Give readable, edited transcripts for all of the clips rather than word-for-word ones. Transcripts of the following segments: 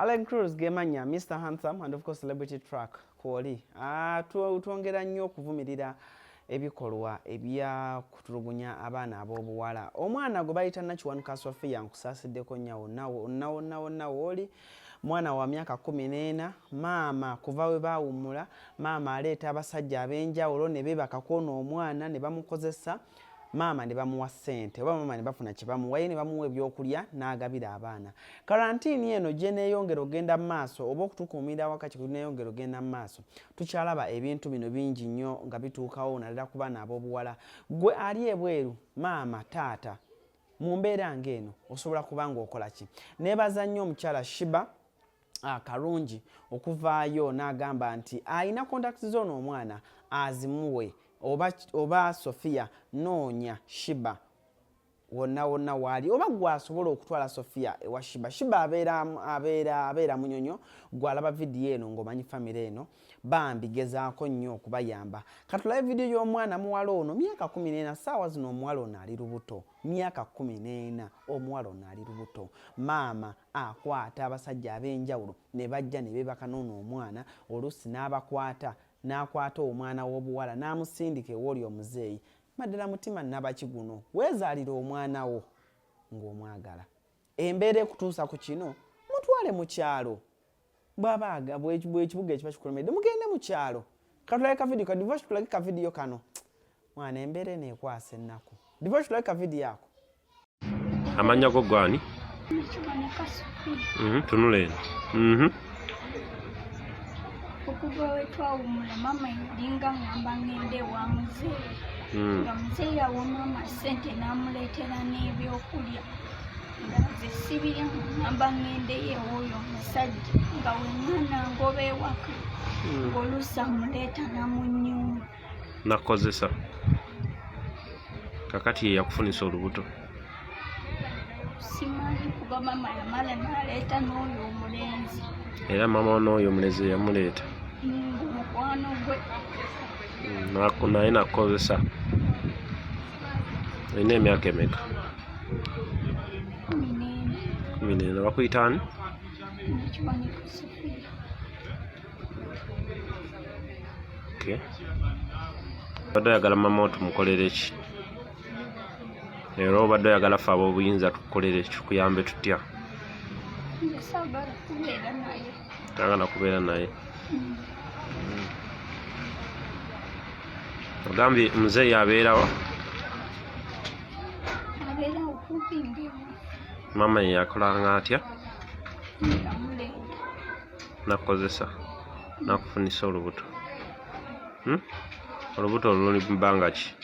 Alan Cruz gemanya Mr. Handsome and of course celebrity track kwoli tuongera nnyo okuvumirira ebikolwa ebya kutulugunya abaana ab'obuwala. Omwana gwe bayita Nakiwanuka Sofia nkusasiddeko nnyo wonna woli mwana wa myaka 14 maama kuva we baawummula maama aleeta abasajja ab'enjawulo ne beebaka kw'ono omwana ne bamukozesa maama ne bamuwa ssente oba maama ne bafuna kye bamuwa ye ne bamuwa ebyokulya n'agabira abaana. Karantiini eno gye neeyongera ogenda mu maaso oba okutukuumira wakati ku neeyongera ogenda mu maaso tukyalaba ebintu bino bingi nnyo nga bituukawo naddala ku baana ab'obuwala. Gwe ali ebweru maama taata mu mbeera ng'eno osobola kuba ng'okola ki? Neebaza nnyo omukyala Shiba Karungi okuvaayo n'agamba nti ayina kontakiti z'ono omwana azimuwe oba Sofia noonya Shiba wonna waali oba gwasobola okutwala Sofia ewa Shiba. Shiba abeera munyonyo gwalaba vidiyo eno ng'omanyi famire eno bambi gezaako nnyo okubayamba. Katulabe vidiyo y'omwana muwala ono myaka 14 ssaawa zino omuwala ono ali lubuto myaka 14 omuwala ono ali lubuto. Maama akwata abasajja ab'enjawulo ne bajja ne beebaka n'ono omwana oluusi n'abakwata n'akwata omwana w'obuwala n'amusindika ew'oli omuzeeyi. Maddala mutima nabaki guno weezaalira omwana wo ng'omwagala. Embeera ekutuusa ku kino mutwale mu kyalo bw'abaaga bw'ekibuga ekiba kikulemedde mugende mu kyalo. Katulabe ka vidiyo ka divorce tulage ka vidiyo kano mwana embeera eno ekwasa ennaku. Divorce tulage ka vidiyo ako. Amannya go gwani? Tunula eno. Okuva we twawummula maama yalinga ngamba ngende wa muzeeyi nga muzeeyi awa maama ssente n'amuleetera n'ebyokulya nga nze sibirya ngamba ngendeyo ew'oyo omusajja nga we mwana ngoba ewaka ng'oluusi amuleeta namu nnyumba. Nakozesa kakati ye yakufunisa olubuto? Simanyi kuba maama yamala n'aleeta n'oyo omulenzi. Era maama n'oyo omulenzi yamuleeta mukwano gwe naye nakozesa. Olina emyaka emeka? 14. Bakuyita ani? Nakiwanuka Sofia. Okay. Obadde oyagala maama tumukolere ki? Era obadde oyagala ffe ab'obuyinza tukukolere ki tukuyambe tutya? Saagala kubeera naye. Tayagala kubeera naye. Ogambye muzeeyi abeerawa? Abeera okumpi ng'ewa. Maama ye yakolanga atya? Yamuleeta. Nakozesa nakufunisa olubuto. Olubuto oluli bbanga ki?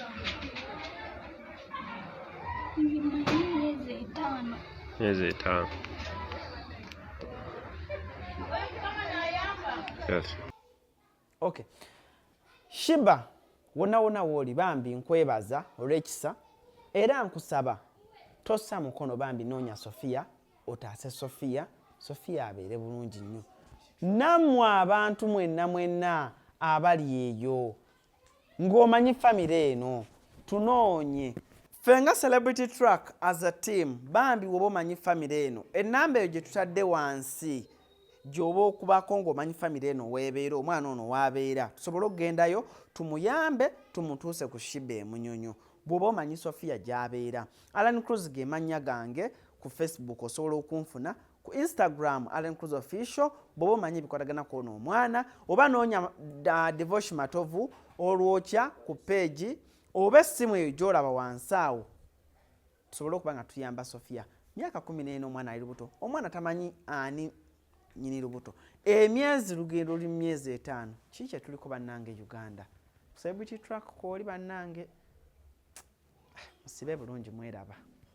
Myezi 5. Yes. Okay. Shiba wonna wooli bambi nkwebaza olw'ekisa era nkusaba tossa mukono bambi noonya Sofia otaase Sofia abeere bulungi nnyo. Nammwe abantu mwenna abali eyo ng'omanyi famire eno tunoonye ffe nga celebrity track as a team bambi woba omanyi famire eno ennamba eyo gye tutadde wansi gy'oba okubako ng'omanyi famire eno weebeera omwana ono w'abeera tusobole okugendayo tumuyambe tumutuuse ku Shiba emunyonyo bw'oba omanyi Sofia gy'abeera. Alan Cruz ge mannya gange ku Facebook osobola okunfuna ku Instagram Alan Cruz official bw'oba omanyi ebikwatagana kw'ono omwana oba noonya divorce matovu olwokya ku page oba essimu eyo gy'olaba wansi awo tusobole okuba nga tuyamba Sofia. Myaka 14 omwana ali lubuto omwana tamanyi ani nyini lubuto. Emyezi lugendo luli myezi 5 kiki kye tuliko bannange Uganda celebrity track kwoli bannange musibe bulungi mweraba.